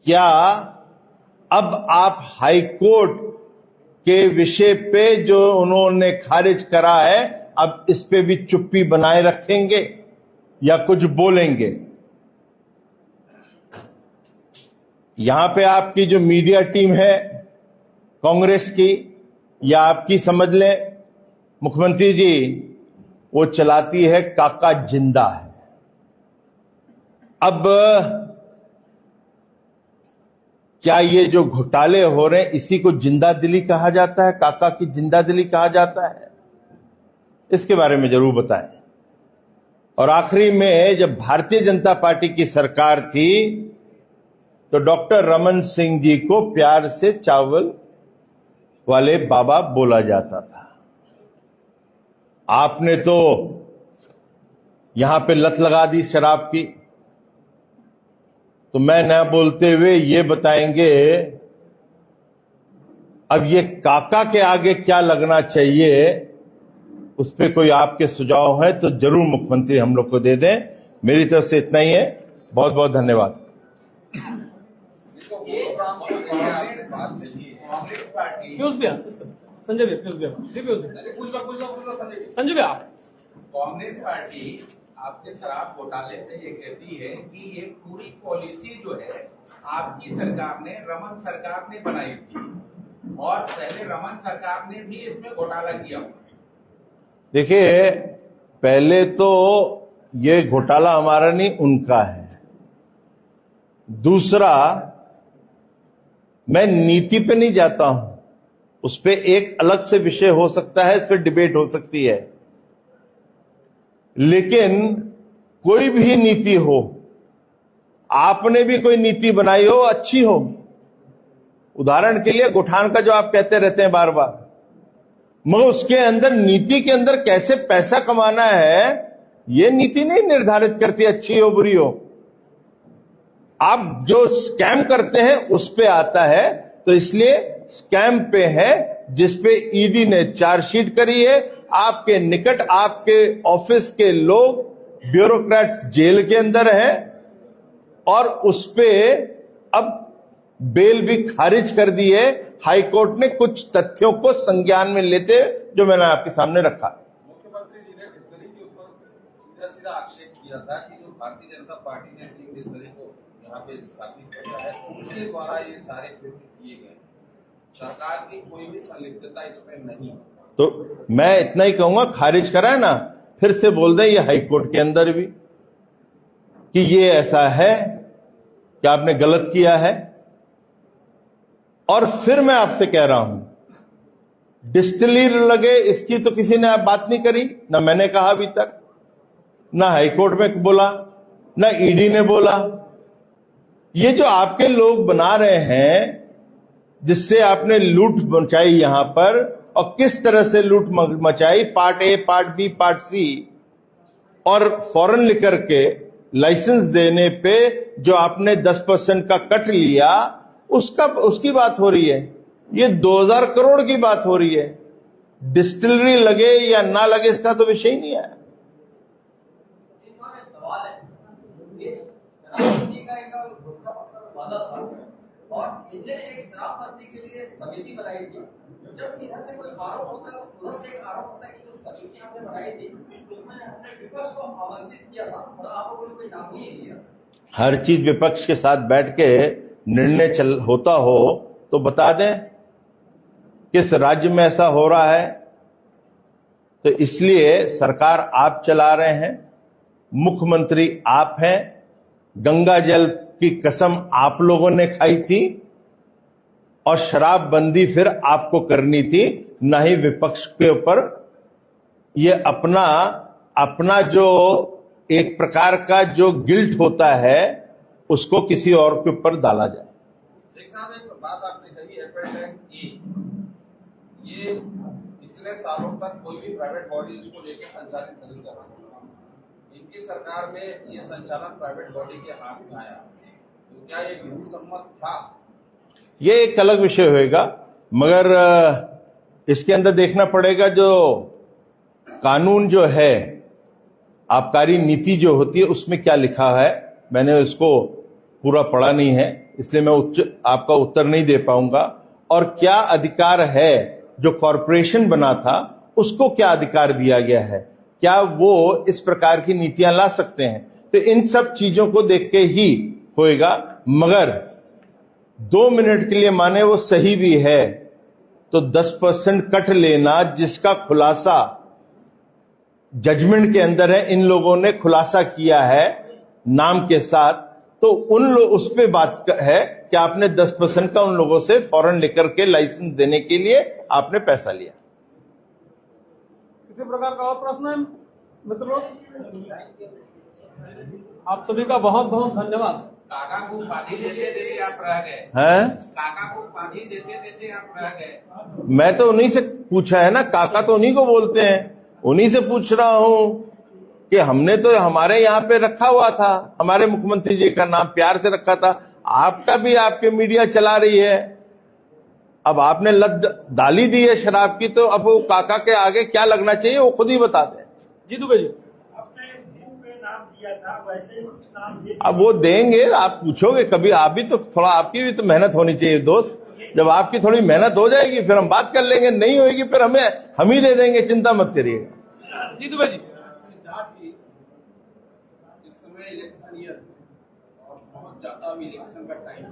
क्या अब आप हाई कोर्ट के विषय पे जो उन्होंने खारिज करा है, अब इस पे भी चुप्पी बनाए रखेंगे या कुछ बोलेंगे? यहां पे आपकी जो मीडिया टीम है कांग्रेस की, या आपकी समझ लें मुख्यमंत्री जी, वो चलाती है काका जिंदा है। अब क्या ये जो घोटाले हो रहे हैं, इसी को जिंदा दिली कहा जाता है, काका की जिंदा दिली कहा जाता है? इसके बारे में जरूर बताएं। और आखिरी में, जब भारतीय जनता पार्टी की सरकार थी तो डॉक्टर रमन सिंह जी को प्यार से चावल वाले बाबा बोला जाता था। आपने तो यहां पे लत लगा दी शराब की। तो मैं न बोलते हुए ये बताएंगे, अब ये काका के आगे क्या लगना चाहिए, उस पर कोई आपके सुझाव है तो जरूर मुख्यमंत्री हम लोग को दे दें। मेरी तरफ से इतना ही है। बहुत बहुत धन्यवाद। संजय भैया, कांग्रेस पार्टी आपके शराब घोटाले पे ये कहती है कि ये पूरी पॉलिसी जो है आपकी सरकार ने, रमन सरकार ने बनाई थी, और पहले रमन सरकार ने भी इसमें घोटाला किया। देखिए, पहले तो ये घोटाला हमारा नहीं, उनका है। दूसरा, मैं नीति पे नहीं जाता हूं, उस पे एक अलग से विषय हो सकता है, इस पे डिबेट हो सकती है। लेकिन कोई भी नीति हो, आपने भी कोई नीति बनाई हो, अच्छी हो, उदाहरण के लिए गुठान का जो आप कहते रहते हैं बार बार, मगर उसके अंदर, नीति के अंदर कैसे पैसा कमाना है, यह नीति नहीं निर्धारित करती अच्छी हो बुरी हो। आप जो स्कैम करते हैं उस पे आता है, तो इसलिए स्कैम पे है, जिसपे ईडी ने चार्जशीट करी है। आपके निकट, आपके ऑफिस के लोग, ब्यूरोक्रेट्स जेल के अंदर हैं, और उस पे अब बेल भी खारिज कर दी है हाईकोर्ट ने, कुछ तथ्यों को संज्ञान में लेते, जो मैंने आपके सामने रखा। मुख्यमंत्री जी ने डिस्कवरी के ऊपर सीधा सीधा आक्षेप किया था कि जो भारतीय जनता पार्टी ने टीम डिस्कवरी को यहाँ पे स्थापित किया है, उनके द्वारा ये सारे कृत्य किए गए, सरकार की कोई भी संलिप्तता इसमें नहीं। तो मैं इतना ही कहूंगा, खारिज करा है ना, फिर से बोल दें ये हाईकोर्ट के अंदर भी कि ये ऐसा है कि आपने गलत किया है। और फिर मैं आपसे कह रहा हूं, डिस्टिलरी लगे इसकी तो किसी ने आप बात नहीं करी, ना मैंने कहा अभी तक, ना हाईकोर्ट में बोला, ना ईडी ने बोला। ये जो आपके लोग बना रहे हैं, जिससे आपने लूट मचाई यहां पर, और किस तरह से लूट मचाई, part A, part B, part C, और फॉरेन लिकर के लाइसेंस देने पे जो आपने 10% का कट लिया, उसकी बात हो रही है। ये 2000 करोड़ की बात हो रही है। डिस्टिलरी लगे या ना लगे, इसका तो विषय ही नहीं है। सवाल है, और इसने एक शराब भर्ती के लिए समिति बनाई थी। जब इधर से कोई आरोप होता है तो उधर से एक आरोप होता है कि जो समिति आपने बनाई थी उसमें हमने विपक्ष को आमंत्रित किया था और आप लोगों ने कोई नाम नहीं लिया। हर चीज विपक्ष के साथ बैठ के निर्णय होता हो तो बता दें किस राज्य में ऐसा हो रहा है। तो इसलिए सरकार आप चला रहे हैं, मुख्यमंत्री आप हैं, गंगा जल की कसम आप लोगों ने खाई थी, और शराबबंदी फिर आपको करनी थी, ना ही विपक्ष के ऊपर ये अपना जो एक प्रकार का जो गिल्ट होता है उसको किसी और के ऊपर डाला जाए। शेख साहब, एक बात आपने कही, एपेंडेंट ई, ये इतने सालों तक कोई भी प्राइवेट बॉडी इसको लेकर संचालित नहीं कर रहा। इनकी सरकार में ये संचालन प्राइवेट बॉडी के हाथ में आया, तो क्या ये विधि सम्मत था? ये एक अलग विषय होएगा, मगर इसके अंदर देखना पड़ेगा जो कानून जो है, आबकारी नीति जो होती है, उसमें क्या लिखा है। मैंने उसको पूरा पढ़ा नहीं है, इसलिए मैं आपका उत्तर नहीं दे पाऊंगा। और क्या अधिकार है जो कॉरपोरेशन बना था उसको क्या अधिकार दिया गया है, क्या वो इस प्रकार की नीतियां ला सकते हैं, तो इन सब चीजों को देख के ही होएगा। मगर 2 मिनट के लिए माने वो सही भी है तो 10% कट लेना, जिसका खुलासा जजमेंट के अंदर है, इन लोगों ने खुलासा किया है नाम के साथ, तो उस पे बात है कि आपने 10% का उन लोगों से फौरन लेकर के लाइसेंस देने के लिए आपने पैसा लिया। किसी प्रकार का और प्रश्न है मित्रों? आप सभी का बहुत बहुत धन्यवाद। काका को पानी देते देते आप रह गए हैं? काका को पानी देते देते आप रह गए। मैं तो उन्हीं से पूछा है ना, काका तो उन्हीं को बोलते हैं, उन्हीं से पूछ रहा हूं कि हमने तो हमारे यहाँ पे रखा हुआ था, हमारे मुख्यमंत्री जी का नाम प्यार से रखा था। आपका भी आपके मीडिया चला रही है, अब आपने लत डाली दी है शराब की, तो अब वो काका के आगे क्या लगना चाहिए वो खुद ही बता दें। जी दुबे जी, अब वो देंगे, आप पूछोगे कभी, आप भी तो थोड़ा, आपकी भी तो मेहनत होनी चाहिए दोस्त। जब आपकी थोड़ी मेहनत हो जाएगी फिर हम बात कर लेंगे, नहीं होगी फिर हम ही दे देंगे, चिंता मत करिएगा। जी दुबे जी, सिद्धार्थ जी, इस समय इलेक्शन ईयर और बहुत ज्यादा अभी इलेक्शन का टाइम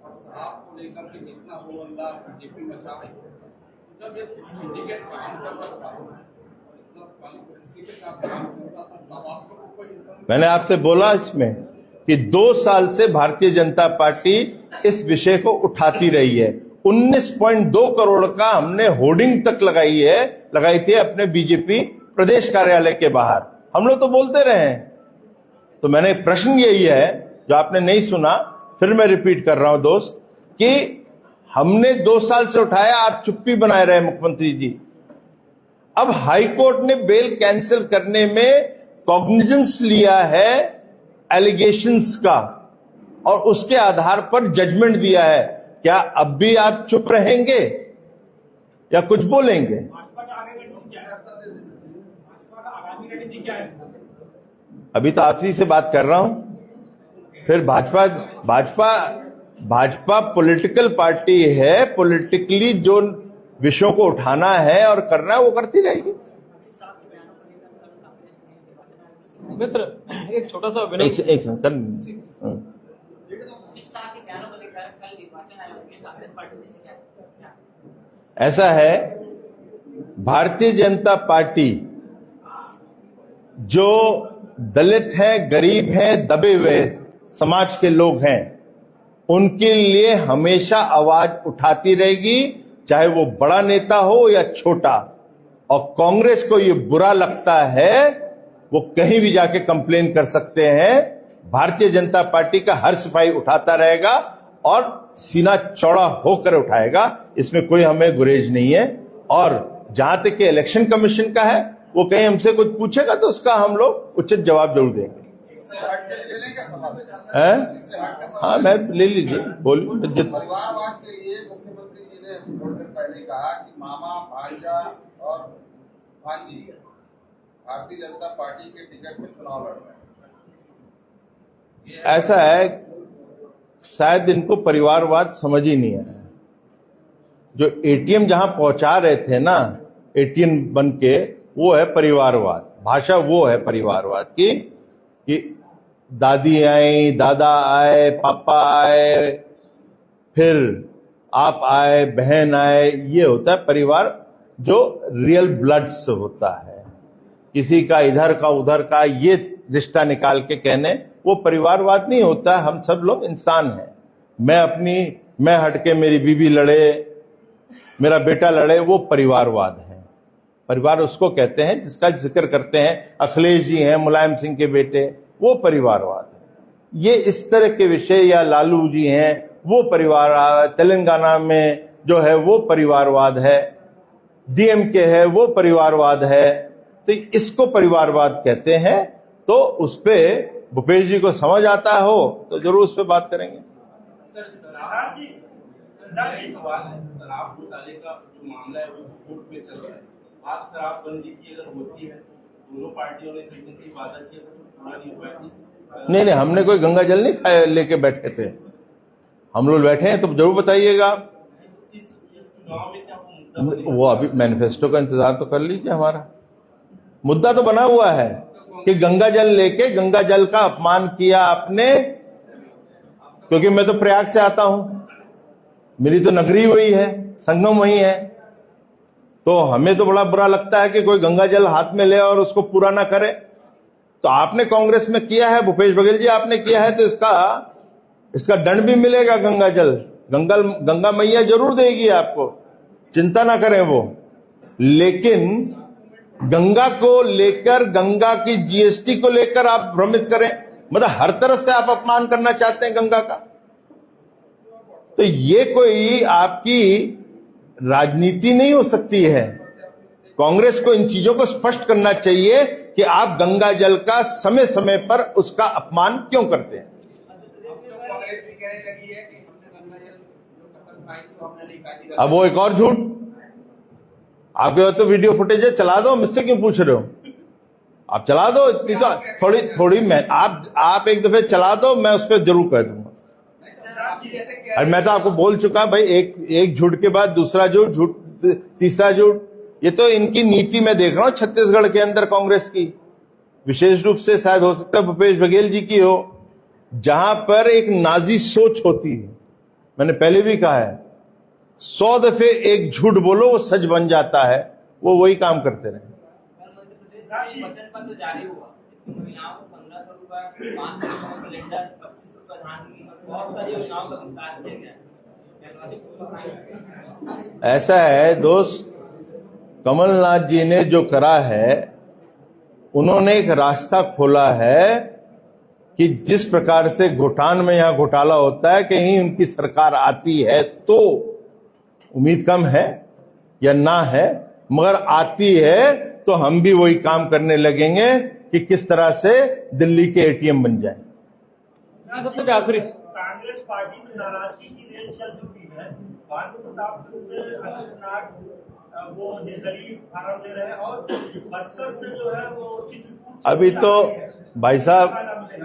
और शराब को लेकर के जितना हो अल्लाह बीजेपी मचा रही है, जब एक सिंडिकेट काम कर रहा था, इतना कॉन्स्पिरेसी के साथ काम करता था, तब आपको कोई, मैंने आपसे बोला इसमें कि 2 साल से भारतीय जनता पार्टी इस विषय को उठाती रही है। 19.2 करोड़ का हमने होर्डिंग तक लगाई थी अपने बीजेपी प्रदेश कार्यालय के बाहर। हम लोग तो बोलते रहे हैं। तो मैंने प्रश्न यही है जो आपने नहीं सुना, फिर मैं रिपीट कर रहा हूं दोस्त, कि हमने 2 साल से उठाया, आप चुप्पी बनाए रहे मुख्यमंत्री जी। अब हाई कोर्ट ने बेल कैंसिल करने में कॉग्निजेंस लिया है एलिगेशंस का और उसके आधार पर जजमेंट दिया है। क्या अब भी आप चुप रहेंगे या कुछ बोलेंगे? अभी तो आपसी से बात कर रहा हूं। फिर भाजपा पॉलिटिकल पार्टी है, पॉलिटिकली जो विषयों को उठाना है और करना है वो करती रहेगी। मित्र एक छोटा सा एक सेकंड ऐसा है, भारतीय जनता पार्टी जो दलित है, गरीब है, दबे हुए समाज के लोग हैं, उनके लिए हमेशा आवाज उठाती रहेगी, चाहे वो बड़ा नेता हो या छोटा। और कांग्रेस को ये बुरा लगता है, वो कहीं भी जाके कंप्लेन कर सकते हैं। भारतीय जनता पार्टी का हर सिपाही उठाता रहेगा और सीना चौड़ा होकर उठाएगा, इसमें कोई हमें गुरेज नहीं है। और जहां तक कि इलेक्शन कमीशन का है, वो कहीं हमसे कुछ पूछेगा तो उसका हम लोग उचित जवाब जरूर देंगे। हाँ, मैं ले लीजिए, बोलिए। परिवारवाद के लिए मुख्यमंत्री जी ने थोड़ी देर पहले कहा कि मामा, भांजा और भांजी भारतीय जनता पार्टी के टिकट पे चुनाव लड़ रहे हैं। ऐसा है, शायद इनको परिवारवाद समझ ही नहीं आया। जो एटीएम जहां पहुंचा रहे थे ना, एटीएम बन के, वो है परिवारवाद। भाषा वो है परिवारवाद की कि दादी आई, दादा आए, पापा आए, फिर आप आए, बहन आए, ये होता है परिवार जो रियल ब्लड से होता है। किसी का इधर का उधर का ये रिश्ता निकाल के कहने, वो परिवारवाद नहीं होता। हम सब लोग इंसान हैं। मैं हटके मेरी बीवी लड़े, मेरा बेटा लड़े, वो परिवारवाद है। परिवार उसको कहते हैं जिसका जिक्र करते हैं अखिलेश जी हैं, मुलायम सिंह के बेटे, वो परिवारवाद है। ये इस तरह के विषय, या लालू जी हैं, वो परिवार, तेलंगाना में जो है वो परिवारवाद है, डीएमके है वो परिवारवाद है। तो इसको परिवारवाद कहते हैं। तो उस पे भूपेश जी को समझ आता हो तो जरूर उस पे बात करेंगे। सवाल है, शराब घोटाले का जो मामला है वो कोर्ट में चल रहा है। आज शराबबंदी की अगर होती है, दोनों पार्टियों ने कहीं ना कहीं वादा किया तो पूरा नहीं हुआ। नहीं, हमने कोई गंगा जल नहीं खाए लेके बैठे थे। हम लोग बैठे हैं तो जरूर बताइएगा। इस चुनाव में क्या वो मुद्दा वो अभी मैनिफेस्टो का इंतजार तो कर लीजिए। हमारा मुद्दा तो बना हुआ है कि गंगा जल लेके गंगा जल का अपमान किया आपने, क्योंकि मैं तो प्रयाग से आता हूं, मेरी तो नगरी वही है, संगम वही है। तो हमें तो बड़ा बुरा लगता है कि कोई गंगा जल हाथ में ले और उसको पूरा ना करे। तो आपने कांग्रेस में किया है, भूपेश बघेल जी आपने किया है, तो इसका दंड भी मिलेगा। गंगा जल गंगा मैया जरूर देगी आपको, चिंता ना करें वो। लेकिन गंगा को लेकर, गंगा की जीएसटी को लेकर आप भ्रमित करें, मतलब हर तरफ से आप अपमान करना चाहते हैं गंगा का। तो ये कोई आपकी राजनीति नहीं हो सकती है। कांग्रेस को इन चीजों को स्पष्ट करना चाहिए कि आप गंगा जल का समय समय पर उसका अपमान क्यों करते हैं। कांग्रेस भी कहने लगी है कि हमने गंगा जल जो टपक पाई थी वो हमने नहीं पाई। अब वो एक और झूठ, आपके पास तो वीडियो फुटेज है, चला दो, मुझसे क्यों पूछ रहे हो? आप चला दो, इतनी तो थोड़ी मैं आप एक दफे चला दो, मैं उस पर जरूर कह दूंगा। और मैं तो आपको बोल चुका भाई, एक झूठ के बाद दूसरा झूठ, तीसरा झूठ। ये तो इनकी नीति में देख रहा हूं छत्तीसगढ़ के अंदर कांग्रेस की, विशेष रूप से शायद हो सकता है भूपेश बघेल जी की हो, जहां पर एक नाजी सोच होती है। मैंने पहले भी कहा है, 100 दफे एक झूठ बोलो वो सच बन जाता है। वो वही काम करते रहे। बजट पत्र जारी हुआ, महिलाओं को 1500 रुपए, 500 सिलेंडर, 25 रुपए धान की, बहुत सारी योजनाओं का विस्तार किया गया। ऐसा है दोस्त, कमलनाथ जी ने जो करा है, उन्होंने एक रास्ता खोला है कि जिस प्रकार से घोटान में यहां घोटाला होता है, कहीं उनकी सरकार आती है तो उम्मीद कम है या ना है, मगर आती है तो हम भी वही काम करने लगेंगे कि किस तरह से दिल्ली के एटीएम बन जाए। सबसे आखिरी कांग्रेस पार्टी में नाराजगी की रेल चल चुकी है। भानु प्रताप अनंतनाग वो निर्दलीय फार्म दे रहे हैं और बस्तर से जो है वो चित्रकूट। अभी तो भाई साहब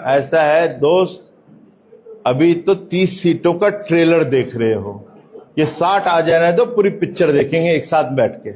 ऐसा है दोस्त, अभी तो 30 सीटों का ट्रेलर देख रहे हो, ये 60 आ जाने तो पूरी पिक्चर देखेंगे एक साथ बैठ के।